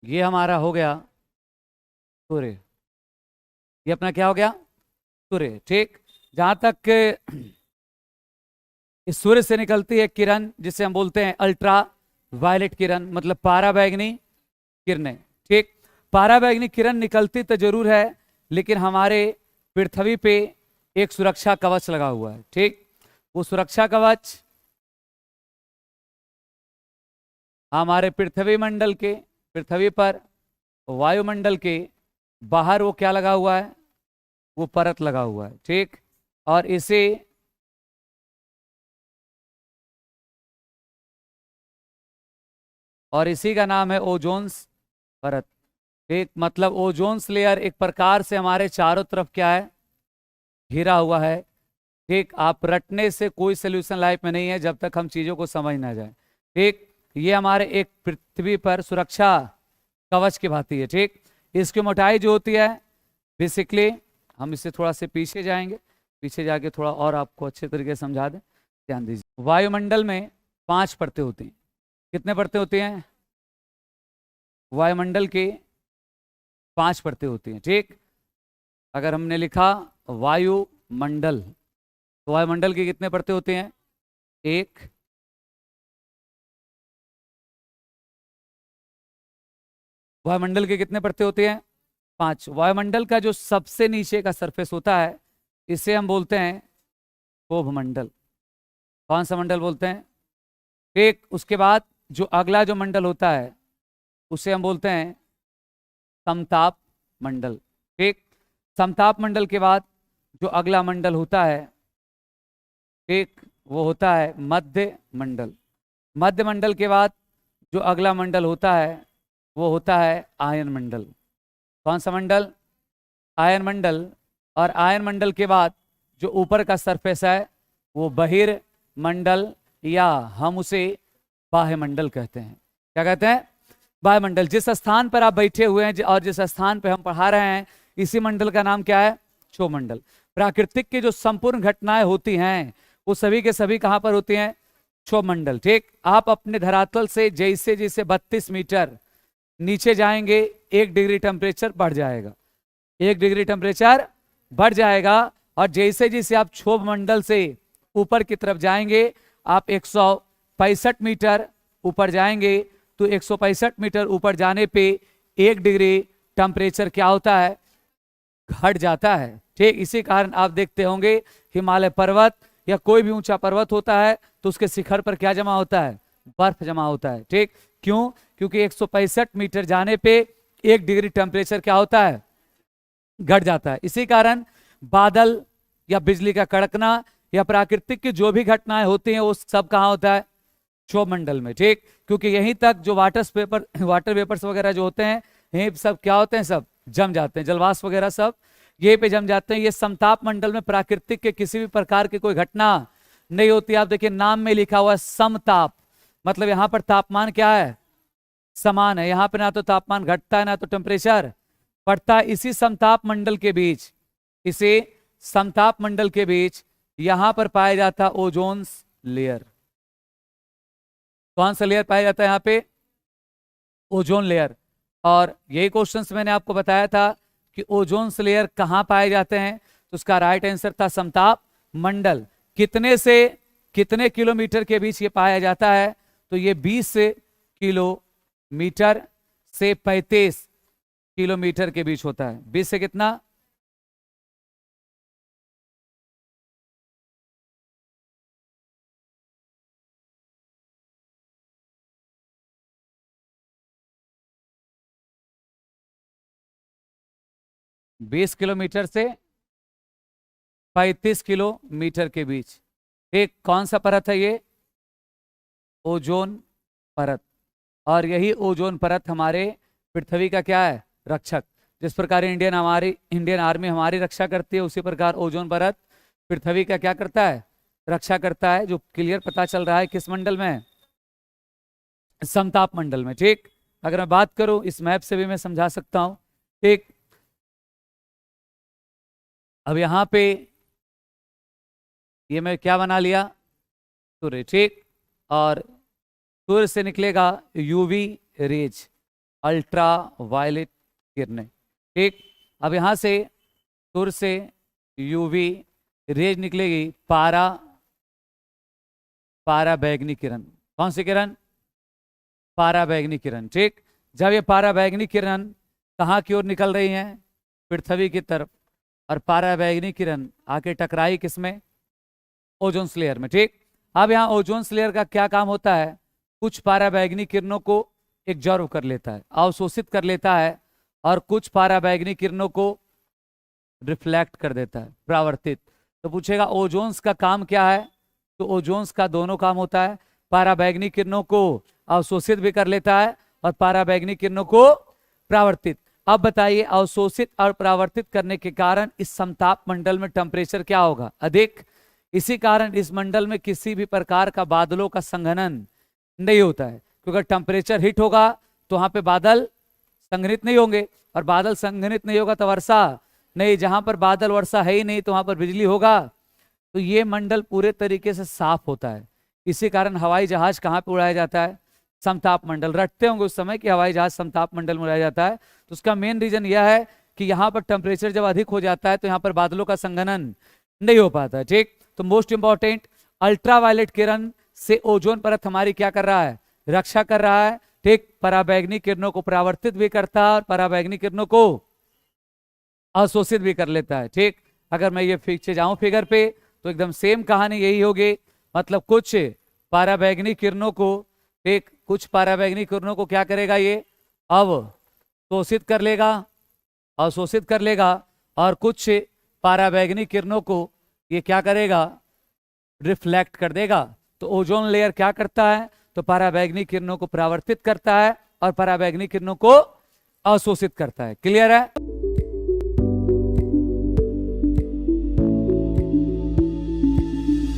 ये हमारा हो गया सूर्य, ये अपना क्या हो गया सूर्य। ठीक, जहां तक इस सूर्य से निकलती है किरण जिसे हम बोलते हैं अल्ट्रा वायलेट किरण, मतलब पाराबैंगनी किरणें। ठीक, पाराबैंगनी किरण निकलती तो जरूर है, लेकिन हमारे पृथ्वी पे एक सुरक्षा कवच लगा हुआ है। ठीक, वो सुरक्षा कवच हमारे पृथ्वी पर वायुमंडल के बाहर वो क्या लगा हुआ है, वो परत लगा हुआ है। ठीक, और इसी का नाम है ओजोन्स परत। एक मतलब ओजोन्स लेयर एक प्रकार से हमारे चारों तरफ क्या है, घिरा हुआ है। ठीक, आप रटने से कोई सोल्यूशन लाइफ में नहीं है जब तक हम चीजों को समझ ना जाए। ठीक, ये हमारे एक पृथ्वी पर सुरक्षा कवच की भांति है। ठीक, इसकी मोटाई जो होती है बेसिकली, हम इससे थोड़ा से पीछे जाएंगे, पीछे जाके थोड़ा और आपको अच्छे तरीके से समझा दें। ध्यान दीजिए, वायुमंडल में 5 परतें होती हैं। कितने परतें होती हैं? वायुमंडल के 5 परतें होती हैं। ठीक, अगर हमने लिखा वायुमंडल, तो वायुमंडल की कितने परतें होती हैं? 1, वायुमंडल के कितने परतें होती हैं? 5। वायुमंडल का जो सबसे नीचे का सरफेस होता है, इसे हम बोलते हैं क्षोभ मंडल। कौन सा मंडल बोलते हैं? एक, उसके बाद जो अगला जो मंडल होता है उसे हम बोलते हैं समताप मंडल। ठीक, समताप मंडल के बाद जो अगला मंडल होता है, एक वो होता है मध्य मंडल। मध्य मंडल के बाद जो अगला मंडल होता है वो होता है आयन मंडल। कौन सा मंडल? आयन मंडल। और आयन मंडल के बाद जो ऊपर का सरफेस है वो बहिर्मंडल, या हम उसे बाह्य मंडल कहते हैं। क्या कहते हैं? वायुमंडल। जिस स्थान पर आप बैठे हुए हैं और जिस स्थान पर हम पढ़ा रहे हैं, इसी मंडल का नाम क्या है? क्षोभ मंडल। प्राकृतिक की जो संपूर्ण घटनाएं होती हैं वो सभी के सभी कहां पर होती हैं? क्षोभ मंडल। ठीक, आप अपने धरातल से जैसे जैसे 32 मीटर नीचे जाएंगे 1 डिग्री टेम्परेचर बढ़ जाएगा, 1 डिग्री टेम्परेचर बढ़ जाएगा। और जैसे जैसे आप क्षोभ मंडल से ऊपर की तरफ जाएंगे, आप 165 मीटर ऊपर जाएंगे, तो 165 मीटर ऊपर जाने पे 1 डिग्री टेम्परेचर क्या होता है? घट जाता है। ठीक, इसी कारण आप देखते होंगे हिमालय पर्वत या कोई भी ऊंचा पर्वत होता है तो उसके शिखर पर क्या जमा होता है? बर्फ जमा होता है। ठीक, क्यों? क्योंकि 165 मीटर जाने पे 1 डिग्री टेम्परेचर क्या होता है? घट जाता है। इसी कारण बादल या बिजली का कड़कना या प्राकृतिक की जो भी घटनाएं होती हैं वो सब कहाँ होता है? क्षोभ मंडल में। ठीक, क्योंकि यहीं तक जो वाटर वेपर्स वगैरह जो होते हैं, यहीं सब क्या होते हैं? सब जम जाते हैं, जलवाष्प वगैरह सब यहीं पे जम जाते हैं। ये समताप मंडल में प्राकृतिक के किसी भी प्रकार की कोई घटना नहीं होती। आप देखिए नाम में लिखा हुआ है समताप, मतलब यहाँ पर तापमान क्या है? समान है। यहाँ पे ना तो तापमान घटता है ना तो टेम्परेचर बढ़ता है। इसी समताप मंडल के बीच, इसी समताप मंडल के बीच यहां पर पाया जाता ओजोन्स लेयर। कौन सा लेयर पाया जाता है यहाँ पे? Ozone layer. और यही क्वेश्चंस मैंने आपको बताया था कि ओजोन लेयर कहाँ पाए जाते हैं, तो उसका राइट आंसर था समताप मंडल। कितने से कितने किलोमीटर के बीच ये पाया जाता है? तो ये 20 किलोमीटर से 35 किलोमीटर के बीच होता है। 20 से कितना? बीस किलोमीटर से 35 किलोमीटर के बीच। एक कौन सा परत है ये? ओजोन परत। और यही ओजोन परत हमारे पृथ्वी का क्या है? रक्षक। जिस प्रकार इंडियन आर्मी हमारी रक्षा करती है, उसी प्रकार ओजोन परत पृथ्वी का क्या करता है? रक्षा करता है। जो क्लियर पता चल रहा है किस मंडल में? समताप मंडल में। ठीक, अगर मैं बात करूं इस मैप से भी मैं समझा सकता हूं। ठीक, अब यहां पे ये मैं क्या बना लिया? सूर्य। ठीक, और सूर्य से निकलेगा यूवी रेज, अल्ट्रा वायलेट किरणें। ठीक, अब यहां से सूर्य से यूवी रेज निकलेगी, पाराबैंगनी किरण। कौन सी किरण? पाराबैंगनी किरण। ठीक, जब ये पाराबैंगनी किरण कहाँ की ओर निकल रही हैं? पृथ्वी की तरफ। और पाराबैंगनी किरण आके टकराई किसमें? ओजोन लेयर में। ठीक, अब यहाँ ओजोन लेयर का क्या काम होता है? कुछ पाराबैंगनी किरणों को एब्जॉर्ब कर लेता है, अवशोषित कर लेता है, और कुछ पाराबैंगनी किरणों को रिफ्लेक्ट कर देता है, परावर्तित। तो पूछेगा ओजोन्स का काम क्या है? तो ओजोन्स का दोनों काम होता है, पाराबैंगनी किरणों को अवशोषित भी कर लेता है और पाराबैंगनी किरणों को परावर्तित। अब बताइए, अवशोषित और परावर्तित करने के कारण इस समताप मंडल में टेम्परेचर क्या होगा? अधिक। इसी कारण इस मंडल में किसी भी प्रकार का बादलों का संघनन नहीं होता है, क्योंकि टेम्परेचर हिट होगा तो वहां पे बादल संघनित नहीं होंगे, और बादल संघनित नहीं होगा तो वर्षा नहीं, जहां पर बादल वर्षा है ही नहीं तो वहां पर बिजली होगा। तो ये मंडल पूरे तरीके से साफ होता है। इसी कारण हवाई जहाज कहाँ पे उड़ाया जाता है? समताप मंडल। रटते होंगे उस समय कि हवाई जहाज समताप मंडल में उड़ाया जाता है। तो उसका मेन रीजन यह है कि यहाँ पर टेम्परेचर जब अधिक हो जाता है तो यहाँ पर बादलों का संघनन नहीं हो पाता है। ठीक, तो मोस्ट इंपॉर्टेंट, अल्ट्रावायलेट किरण से ओजोन परत हमारी क्या कर रहा है? रक्षा कर रहा है। ठीक, पराबैंगनी किरणों को परावर्तित भी करता है और पराबैंगनी किरणों को अवशोषित भी कर लेता है। ठीक, अगर मैं ये पीछे जाऊं फिगर पे तो एकदम सेम कहानी यही होगी। मतलब कुछ पाराबैंगनी किरणों को, एक कुछ पाराबैंगनी किरणों को क्या करेगा? ये अवशोषित कर लेगा, अवशोषित कर लेगा, और कुछ पाराबैंगनी किरणों को ये क्या करेगा? रिफ्लेक्ट कर देगा। तो ओजोन लेयर क्या करता है? तो पराबैंगनी किरणों को परावर्तित करता है और पराबैंगनी किरणों को अवशोषित करता है। क्लियर है?